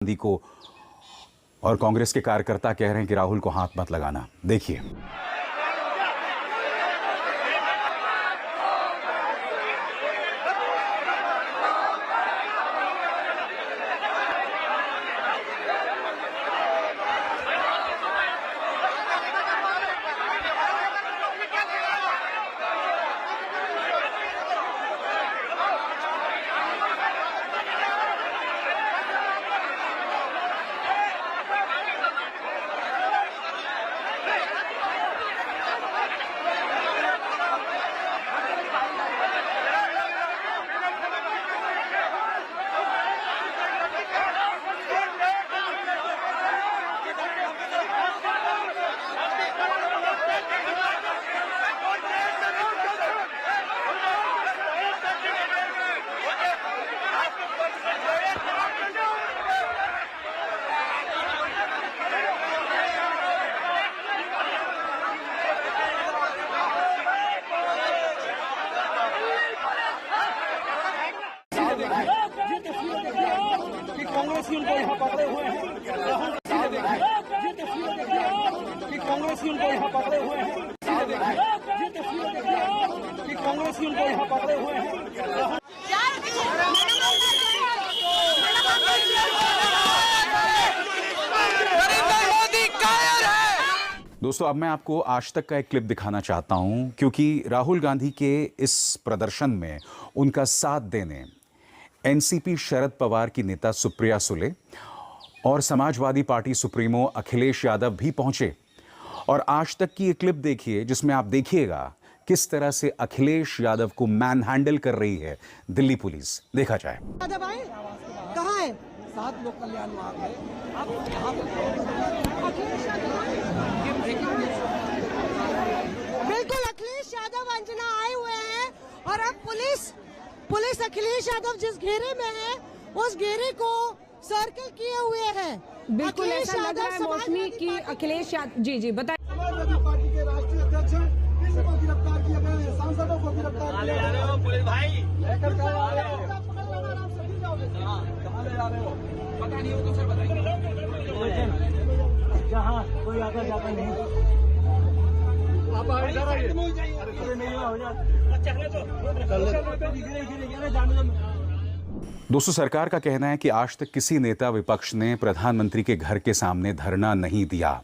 गांधी को और कांग्रेस के कार्यकर्ता कह रहे हैं कि राहुल को हाथ मत लगाना। देखिए। कांग्रेसी उनको यहाँ पकड़े हुए हैं। कांग्रेसी उनको यहाँ पकड़े हुए हैं। कांग्रेसी उनको यहाँ पकड़े हुए हैं। दोस्तों, अब मैं आपको आज तक का एक क्लिप दिखाना चाहता हूं, क्योंकि राहुल गांधी के इस प्रदर्शन में उनका साथ देने एनसीपी शरद पवार की नेता सुप्रिया सुले और समाजवादी पार्टी सुप्रीमो अखिलेश यादव भी पहुंचे। और आज तक की ये क्लिप देखिए, जिसमें आप देखिएगा किस तरह से अखिलेश यादव को मैन हैंडल कर रही है दिल्ली पुलिस। देखा जाए। कहाँ है? 7 लोक कल्याण में आप बिल्कुल अखिलेश यादव अंजना आए हुए हैं और अब पुलिस अखिलेश यादव जिस घेरे में है उस घेरे को सर्कल किए हुए हैं। बिल्कुल ऐसा लग रहा है मौसमी की अखिलेश यादव जी बताइए। समाजवादी पार्टी के राष्ट्रीय अध्यक्ष किसी को गिरफ्तार किया गया है, सांसदों को गिरफ्तार किया गया है। पुलिस भाई लेकर कहाँ ले जा रहे हो? पता नहीं हो तो सर बताइए। जहाँ कोई आता जाता नहीं, आप इधर आइए। नहीं हो जाए दोस्तों, सरकार का कहना है कि आज तक किसी नेता विपक्ष ने प्रधानमंत्री के घर के सामने धरना नहीं दिया।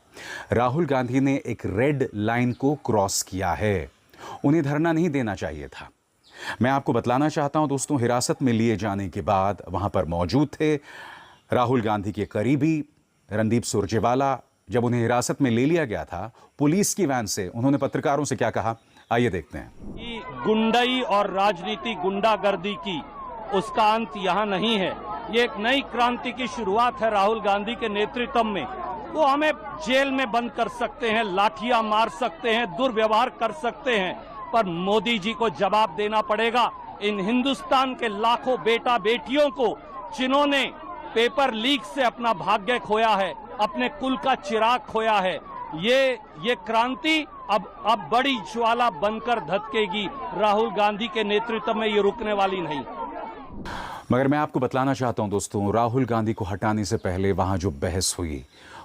राहुल गांधी ने एक रेड लाइन को क्रॉस किया है। उन्हें धरना नहीं देना चाहिए था। मैं आपको बतलाना चाहता हूं दोस्तों, हिरासत में लिए जाने के बाद वहां पर मौजूद थे राहुल गांधी के करीबी रणदीप सुरजेवाला। जब उन्हें हिरासत में ले लिया गया था पुलिस की वैन से, उन्होंने पत्रकारों से क्या कहा, आइए देखते हैं। गुंडई और राजनीति गुंडागर्दी की उसका अंत यहाँ नहीं है। ये एक नई क्रांति की शुरुआत है राहुल गांधी के नेतृत्व में। वो हमें जेल में बंद कर सकते हैं, लाठियां मार सकते हैं, दुर्व्यवहार कर सकते हैं, पर मोदी जी को जवाब देना पड़ेगा इन हिंदुस्तान के लाखों बेटा बेटियों को जिन्होंने पेपर लीक से अपना भाग्य खोया है, अपने कुल का चिराग खोया है। ये क्रांति अब बड़ी ज्वाला बनकर धधकेगी। राहुल गांधी के नेतृत्व में ये रुकने वाली नहीं। मगर मैं आपको बतलाना चाहता हूं दोस्तों, राहुल गांधी को हटाने से पहले वहां जो बहस हुई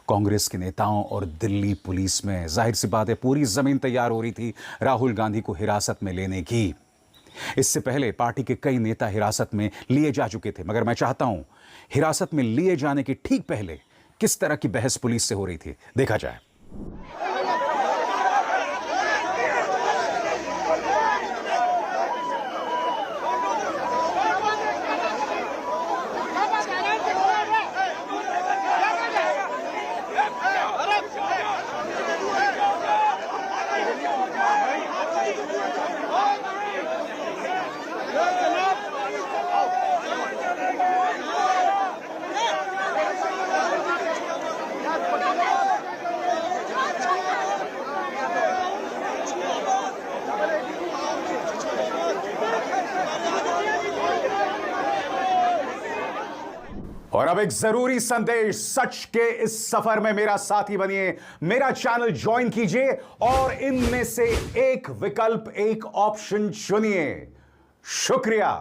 कांग्रेस के नेताओं और दिल्ली पुलिस में, जाहिर सी बात है पूरी जमीन तैयार हो रही थी राहुल गांधी को हिरासत में लेने की। इससे पहले पार्टी के कई नेता हिरासत में लिए जा चुके थे, मगर मैं चाहता हूं हिरासत में लिए जाने के ठीक पहले किस तरह की बहस पुलिस से हो रही थी, देखा जाए। और अब एक जरूरी संदेश, सच के इस सफर में मेरा साथी बनिए, मेरा चैनल ज्वाइन कीजिए और इनमें से एक विकल्प, एक ऑप्शन चुनिए। शुक्रिया।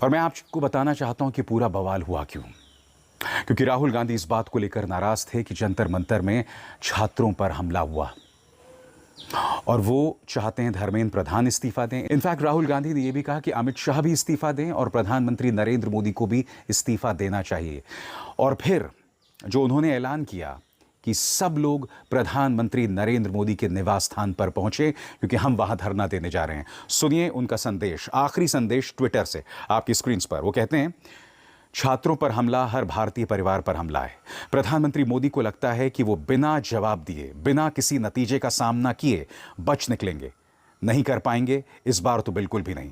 और मैं आपको बताना चाहता हूं कि पूरा बवाल हुआ क्यों। क्योंकि राहुल गांधी इस बात को लेकर नाराज थे कि जंतर मंतर में छात्रों पर हमला हुआ और वो चाहते हैं धर्मेंद्र प्रधान इस्तीफा दें। इनफैक्ट राहुल गांधी ने यह भी कहा कि अमित शाह भी इस्तीफा दें और प्रधानमंत्री नरेंद्र मोदी को भी इस्तीफा देना चाहिए। और फिर जो उन्होंने ऐलान किया कि सब लोग प्रधानमंत्री नरेंद्र मोदी के निवास स्थान पर पहुंचे क्योंकि हम वहां धरना देने जा रहे हैं। सुनिए उनका संदेश, आखिरी संदेश ट्विटर से आपकी स्क्रीन पर। वो कहते हैं, छात्रों पर हमला हर भारतीय परिवार पर हमला है। प्रधानमंत्री मोदी को लगता है कि वो बिना जवाब दिए, बिना किसी नतीजे का सामना किए बच निकलेंगे। नहीं कर पाएंगे, इस बार तो बिल्कुल भी नहीं।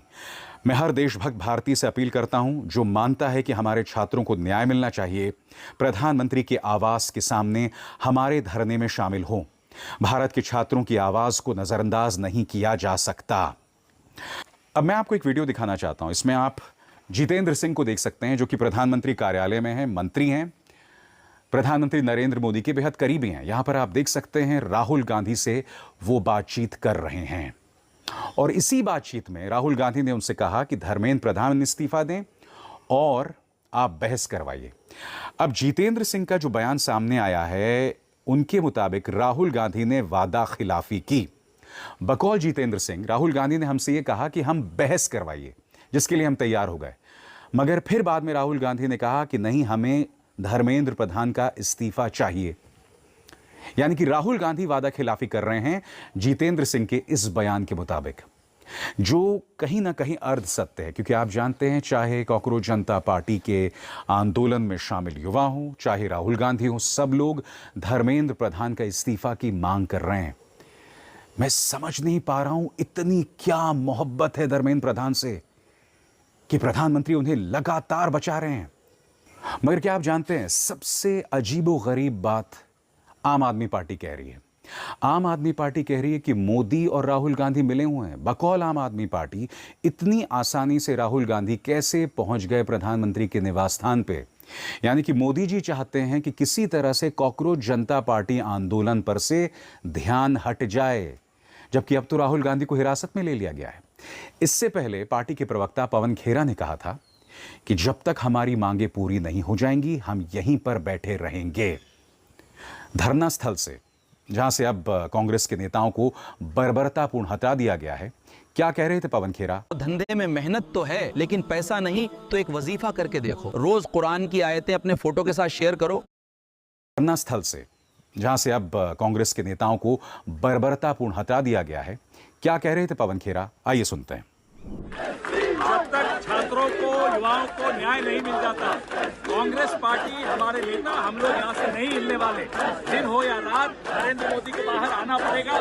मैं हर देशभक्त भारतीय से अपील करता हूं जो मानता है कि हमारे छात्रों को न्याय मिलना चाहिए, प्रधानमंत्री के आवास के सामने हमारे धरने में शामिल हो। भारत के छात्रों की आवाज को नजरअंदाज नहीं किया जा सकता। अब मैं आपको एक वीडियो दिखाना चाहता हूं। इसमें आप जितेंद्र सिंह को देख सकते हैं जो कि प्रधानमंत्री कार्यालय में हैं, मंत्री हैं, प्रधानमंत्री नरेंद्र मोदी के बेहद करीबी हैं। यहां पर आप देख सकते हैं राहुल गांधी से वो बातचीत कर रहे हैं और इसी बातचीत में राहुल गांधी ने उनसे कहा कि धर्मेंद्र प्रधान इस्तीफा दें और आप बहस करवाइए। अब जितेंद्र सिंह का जो बयान सामने आया है, उनके मुताबिक राहुल गांधी ने वादा खिलाफी की। बकौल जितेंद्र सिंह, राहुल गांधी ने हमसे यह कहा कि हम बहस करवाइए, जिसके लिए हम तैयार हो गए। मगर फिर बाद में राहुल गांधी ने कहा कि नहीं, हमें धर्मेंद्र प्रधान का इस्तीफा चाहिए। यानी कि राहुल गांधी वादा खिलाफी कर रहे हैं जितेंद्र सिंह के इस बयान के मुताबिक, जो कहीं ना कहीं अर्ध सत्य है। क्योंकि आप जानते हैं, चाहे कॉकरोच जनता पार्टी के आंदोलन में शामिल युवा हों, चाहे राहुल गांधी हों, सब लोग धर्मेंद्र प्रधान का इस्तीफा की मांग कर रहे हैं। मैं समझ नहीं पा रहा हूं इतनी क्या मोहब्बत है धर्मेंद्र प्रधान से कि प्रधानमंत्री उन्हें लगातार बचा रहे हैं। मगर क्या आप जानते हैं, सबसे अजीबोगरीब बात आम आदमी पार्टी कह रही है। आम आदमी पार्टी कह रही है कि मोदी और राहुल गांधी मिले हुए हैं। बकौल आम आदमी पार्टी, इतनी आसानी से राहुल गांधी कैसे पहुंच गए प्रधानमंत्री के निवास स्थान पे? यानी कि मोदी जी चाहते हैं कि किसी तरह से कॉकरोच जनता पार्टी आंदोलन पर से ध्यान हट जाए, जबकि अब तो राहुल गांधी को हिरासत में ले लिया गया है। इससे पहले पार्टी के प्रवक्ता पवन खेरा ने कहा था कि जब तक हमारी मांगे पूरी नहीं हो जाएंगी, हम यहीं पर बैठे रहेंगे। धरना स्थल से, जहां से अब कांग्रेस के नेताओं को बर्बरतापूर्ण हटा दिया गया है, क्या कह रहे थे पवन खेरा? धंधे में मेहनत तो है, लेकिन पैसा नहीं, तो एक वजीफा करके देखो। रोज कुरान की आयतें अपने फोटो के साथ शेयर करो। धरना स्थल से, जहां से अब कांग्रेस के नेताओं को बर्बरतापूर्ण हटा दिया गया है, क्या कह रहे थे पवन खेरा? आइए सुनते हैं। जब तक छात्रों को, युवाओं को न्याय नहीं मिल जाता, कांग्रेस पार्टी, हमारे नेता, हम लोग यहाँ से नहीं हिलने वाले। दिन हो या रात, नरेंद्र मोदी को बाहर आना पड़ेगा।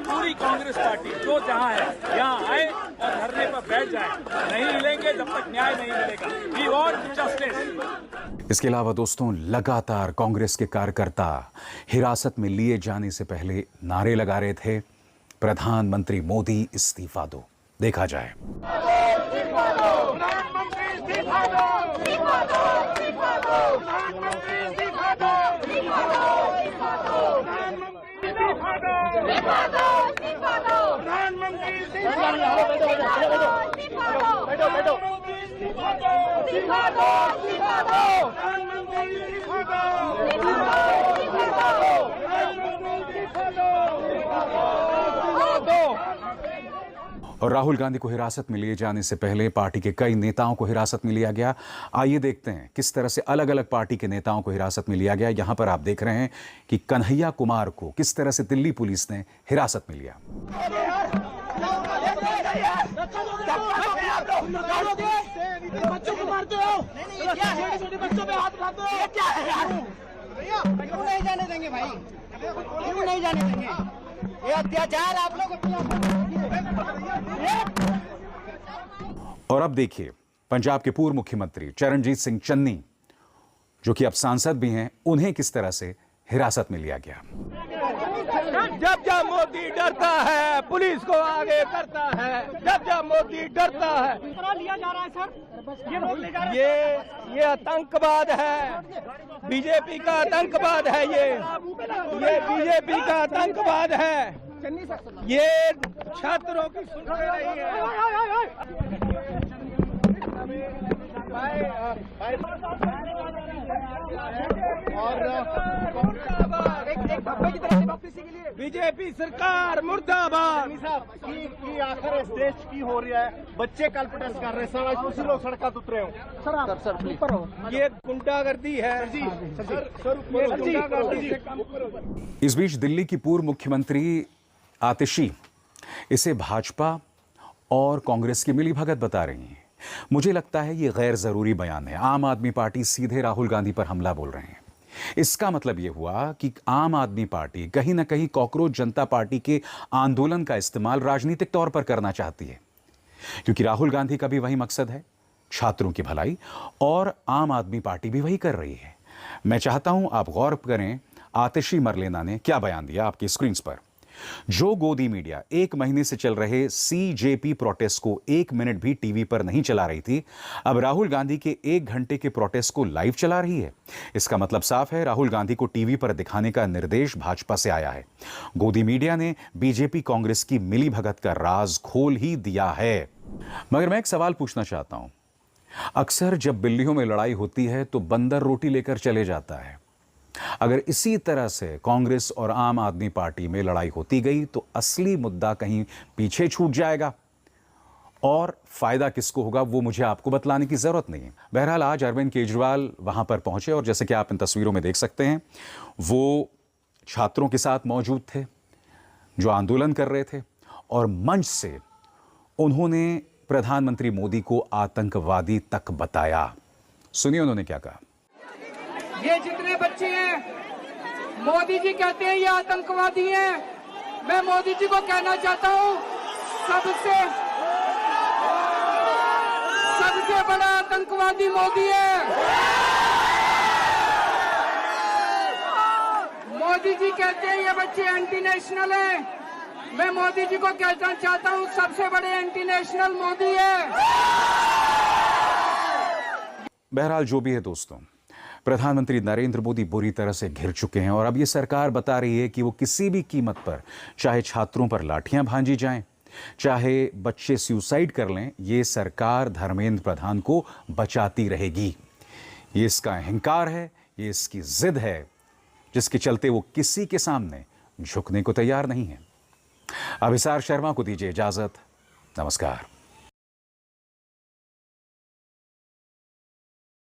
पूरी कांग्रेस पार्टी जो जहाँ है यहाँ आए और धरने पर बैठ जाए। नहीं हिलेंगे जब तक न्याय नहीं मिलेगा। We want justice. इसके अलावा दोस्तों, लगातार कांग्रेस के कार्यकर्ता हिरासत में लिए जाने से पहले नारे लगा रहे थे, प्रधानमंत्री मोदी इस्तीफा दो। देखा जाए। और राहुल गांधी को हिरासत में लिए जाने से पहले पार्टी के कई नेताओं को हिरासत में लिया गया। आइए देखते हैं किस तरह से अलग अलग पार्टी के नेताओं को हिरासत में लिया गया। यहां पर आप देख रहे हैं कि कन्हैया कुमार को किस तरह से दिल्ली पुलिस ने हिरासत में लिया। बच्चों को मारते हो, छोटे बच्चों पे हाथ उठाते हो, क्या है यार? क्यों नहीं जाने देंगे भाई? क्यों नहीं जाने देंगे? ये अत्याचार आप लोग। और अब देखिए, पंजाब के पूर्व मुख्यमंत्री चरणजीत सिंह चन्नी, जो कि अब सांसद भी हैं, उन्हें किस तरह से हिरासत में लिया गया। जब जब मोदी डरता है, पुलिस को आगे करता है। जब जब मोदी डरता है, लिया जा रहा है सर। ये आतंकवाद है, बीजेपी का आतंकवाद है। ये बीजेपी का आतंकवाद है। ये छात्रों की सुनते नहीं है। बीजेपी सरकार मुर्दाबाद। की आखिर इस देश की हो रही है, बच्चे कल प्रोटेस्ट कर रहे हैं, सर तुसी लोग सड़क उतरे हो। ये गुंडागर्दी है ये गुंडागर्दी है। इस बीच दिल्ली की पूर्व मुख्यमंत्री आतिशी इसे भाजपा और कांग्रेस की मिलीभगत बता रही हैं। मुझे लगता है ये गैर जरूरी बयान है। आम आदमी पार्टी सीधे राहुल गांधी पर हमला बोल रहे हैं। इसका मतलब यह हुआ कि आम आदमी पार्टी कहीं ना कहीं कॉकरोच जनता पार्टी के आंदोलन का इस्तेमाल राजनीतिक तौर पर करना चाहती है, क्योंकि राहुल गांधी का भी वही मकसद है, छात्रों की भलाई, और आम आदमी पार्टी भी वही कर रही है। मैं चाहता हूं आप गौर करें आतिशी मरलेना ने क्या बयान दिया आपकी स्क्रीन पर। जो गोदी मीडिया 1 महीने से चल रहे सीजेपी प्रोटेस्ट को 1 मिनट भी टीवी पर नहीं चला रही थी, अब राहुल गांधी के 1 घंटे के प्रोटेस्ट को लाइव चला रही है। इसका मतलब साफ है, राहुल गांधी को टीवी पर दिखाने का निर्देश भाजपा से आया है। गोदी मीडिया ने बीजेपी कांग्रेस की मिलीभगत का राज खोल ही दिया है। मगर मैं एक सवाल पूछना चाहता हूं। अक्सर जब बिल्लियों में लड़ाई होती है तो बंदर रोटी लेकर चले जाता है। अगर इसी तरह से कांग्रेस और आम आदमी पार्टी में लड़ाई होती गई तो असली मुद्दा कहीं पीछे छूट जाएगा, और फायदा किसको होगा वो मुझे आपको बतलाने की जरूरत नहीं है। बहरहाल आज अरविंद केजरीवाल वहां पर पहुंचे और जैसे कि आप इन तस्वीरों में देख सकते हैं, वो छात्रों के साथ मौजूद थे जो आंदोलन कर रहे थे, और मंच से उन्होंने प्रधानमंत्री मोदी को आतंकवादी तक बताया। सुनिए उन्होंने क्या कहा। ये जितने बच्चे हैं, मोदी जी कहते हैं ये आतंकवादी हैं। मैं मोदी जी को कहना चाहता हूं, सबसे बड़ा आतंकवादी मोदी है। मोदी जी कहते हैं ये बच्चे एंटी नेशनल हैं। मैं मोदी जी को कहना चाहता हूं, सबसे बड़े एंटी नेशनल मोदी है। बहरहाल जो भी है दोस्तों, प्रधानमंत्री नरेंद्र मोदी बुरी तरह से घिर चुके हैं, और अब ये सरकार बता रही है कि वो किसी भी कीमत पर, चाहे छात्रों पर लाठियां भांजी जाएं, चाहे बच्चे सुसाइड कर लें, ये सरकार धर्मेंद्र प्रधान को बचाती रहेगी। ये इसका अहंकार है, ये इसकी जिद है, जिसके चलते वो किसी के सामने झुकने को तैयार नहीं है। अभिसार शर्मा को दीजिए इजाजत। नमस्कार।